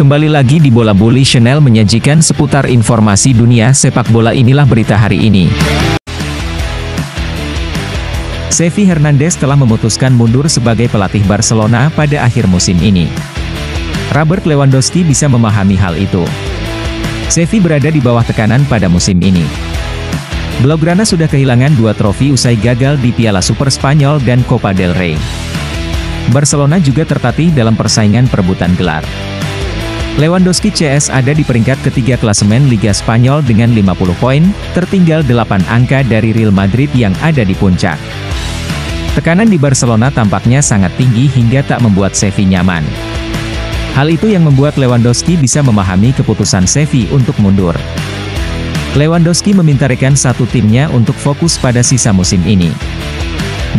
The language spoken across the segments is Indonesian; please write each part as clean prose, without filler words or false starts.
Kembali lagi di Bola Bully Channel menyajikan seputar informasi dunia sepak bola. Inilah berita hari ini. Xavi Hernandez telah memutuskan mundur sebagai pelatih Barcelona pada akhir musim ini. Robert Lewandowski bisa memahami hal itu. Xavi berada di bawah tekanan pada musim ini. Blaugrana sudah kehilangan 2 trofi usai gagal di Piala Super Spanyol dan Copa del Rey. Barcelona juga tertatih dalam persaingan perebutan gelar. Lewandowski CS ada di peringkat ketiga klasemen Liga Spanyol dengan 50 poin, tertinggal 8 angka dari Real Madrid yang ada di puncak. Tekanan di Barcelona tampaknya sangat tinggi hingga tak membuat Xavi nyaman. Hal itu yang membuat Lewandowski bisa memahami keputusan Xavi untuk mundur. Lewandowski meminta rekan satu timnya untuk fokus pada sisa musim ini.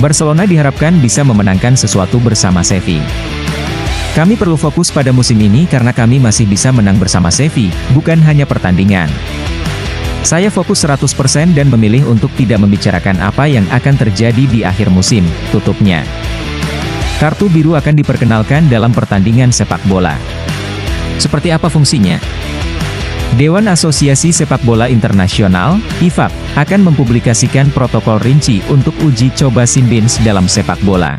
Barcelona diharapkan bisa memenangkan sesuatu bersama Xavi. Kami perlu fokus pada musim ini karena kami masih bisa menang bersama Xavi, bukan hanya pertandingan. Saya fokus 100% dan memilih untuk tidak membicarakan apa yang akan terjadi di akhir musim, tutupnya. Kartu biru akan diperkenalkan dalam pertandingan sepak bola. Seperti apa fungsinya? Dewan Asosiasi Sepak Bola Internasional, IFAB, akan mempublikasikan protokol rinci untuk uji coba sin bins dalam sepak bola.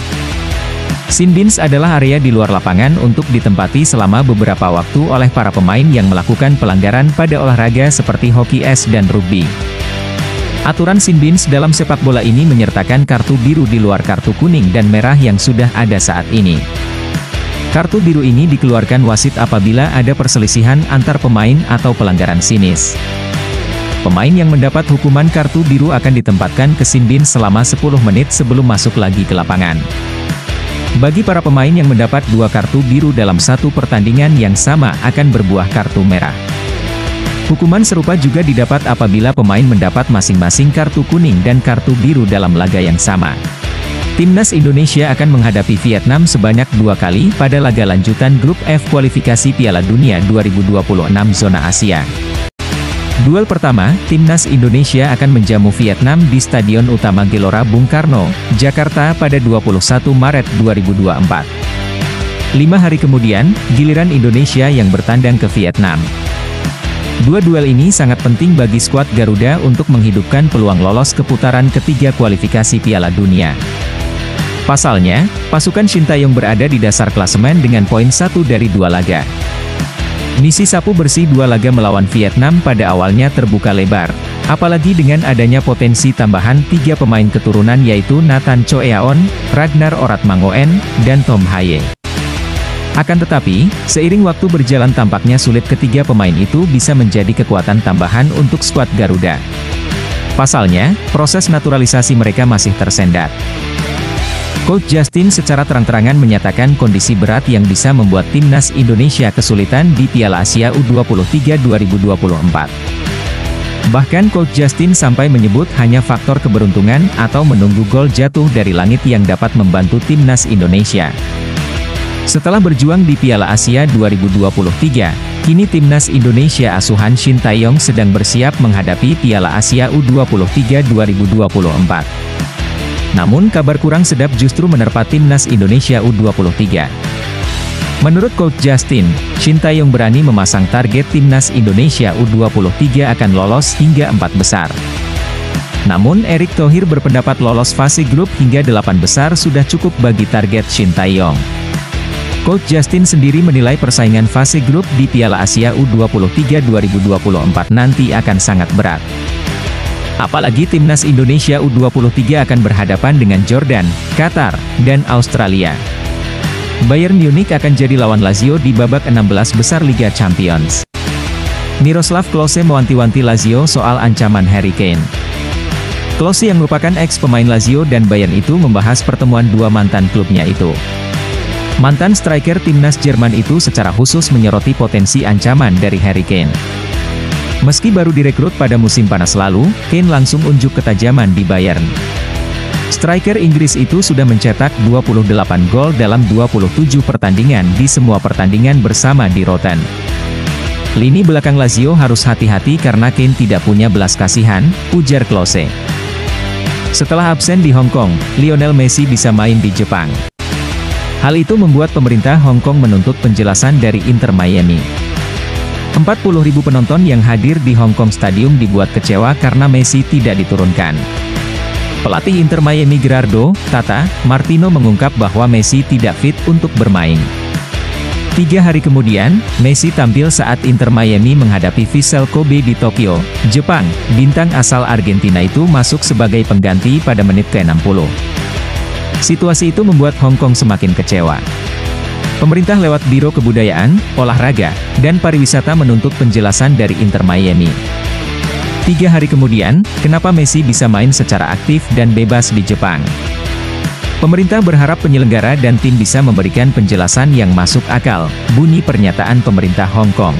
Sin bins adalah area di luar lapangan untuk ditempati selama beberapa waktu oleh para pemain yang melakukan pelanggaran pada olahraga seperti hoki es dan rugby. Aturan sin bins dalam sepak bola ini menyertakan kartu biru di luar kartu kuning dan merah yang sudah ada saat ini. Kartu biru ini dikeluarkan wasit apabila ada perselisihan antar pemain atau pelanggaran sinis. Pemain yang mendapat hukuman kartu biru akan ditempatkan ke sin bins selama 10 menit sebelum masuk lagi ke lapangan. Bagi para pemain yang mendapat 2 kartu biru dalam satu pertandingan yang sama akan berbuah kartu merah. Hukuman serupa juga didapat apabila pemain mendapat masing-masing kartu kuning dan kartu biru dalam laga yang sama. Timnas Indonesia akan menghadapi Vietnam sebanyak 2 kali pada laga lanjutan grup F kualifikasi Piala Dunia 2026 zona Asia. Duel pertama, Timnas Indonesia akan menjamu Vietnam di Stadion Utama Gelora Bung Karno, Jakarta pada 21 Maret 2024. 5 hari kemudian, giliran Indonesia yang bertandang ke Vietnam. 2 duel ini sangat penting bagi skuad Garuda untuk menghidupkan peluang lolos ke putaran ketiga kualifikasi Piala Dunia. Pasalnya, pasukan Sintayong berada di dasar klasemen dengan poin 1 dari 2 laga. Misi sapu bersih 2 laga melawan Vietnam pada awalnya terbuka lebar, apalagi dengan adanya potensi tambahan 3 pemain keturunan yaitu Nathan Choeaon, Ragnar Oratmangoen, dan Tom Haye. Akan tetapi, seiring waktu berjalan tampaknya sulit ketiga pemain itu bisa menjadi kekuatan tambahan untuk skuad Garuda. Pasalnya, proses naturalisasi mereka masih tersendat. Coach Justin secara terang-terangan menyatakan kondisi berat yang bisa membuat Timnas Indonesia kesulitan di Piala Asia U23 2024. Bahkan Coach Justin sampai menyebut hanya faktor keberuntungan atau menunggu gol jatuh dari langit yang dapat membantu Timnas Indonesia. Setelah berjuang di Piala Asia 2023, kini Timnas Indonesia asuhan Sintayong sedang bersiap menghadapi Piala Asia U23 2024. Namun kabar kurang sedap justru menerpa Timnas Indonesia U23. Menurut Coach Justin, Sintayong berani memasang target Timnas Indonesia U23 akan lolos hingga 4 besar. Namun Erick Thohir berpendapat lolos fase grup hingga 8 besar sudah cukup bagi target Sintayong. Coach Justin sendiri menilai persaingan fase grup di Piala Asia U23 2024 nanti akan sangat berat. Apalagi Timnas Indonesia U23 akan berhadapan dengan Jordan, Qatar, dan Australia. Bayern Munich akan jadi lawan Lazio di babak 16 besar Liga Champions. Miroslav Klose mewanti-wanti Lazio soal ancaman Harry Kane. Klose yang merupakan ex-pemain Lazio dan Bayern itu membahas pertemuan 2 mantan klubnya itu. Mantan striker Timnas Jerman itu secara khusus menyoroti potensi ancaman dari Harry Kane. Meski baru direkrut pada musim panas lalu, Kane langsung unjuk ketajaman di Bayern. Striker Inggris itu sudah mencetak 28 gol dalam 27 pertandingan di semua pertandingan bersama di Rotten. Lini belakang Lazio harus hati-hati karena Kane tidak punya belas kasihan, ujar Klose. Setelah absen di Hong Kong, Lionel Messi bisa main di Jepang. Hal itu membuat pemerintah Hong Kong menuntut penjelasan dari Inter Miami. 40.000 penonton yang hadir di Hong Kong Stadium dibuat kecewa karena Messi tidak diturunkan. Pelatih Inter Miami Gerardo Tata Martino mengungkap bahwa Messi tidak fit untuk bermain. 3 hari kemudian, Messi tampil saat Inter Miami menghadapi Vissel Kobe di Tokyo, Jepang. Bintang asal Argentina itu masuk sebagai pengganti pada menit ke-60. Situasi itu membuat Hong Kong semakin kecewa. Pemerintah lewat Biro Kebudayaan, Olahraga, dan Pariwisata menuntut penjelasan dari Inter Miami. 3 hari kemudian, kenapa Messi bisa main secara aktif dan bebas di Jepang? Pemerintah berharap penyelenggara dan tim bisa memberikan penjelasan yang masuk akal, bunyi pernyataan pemerintah Hong Kong.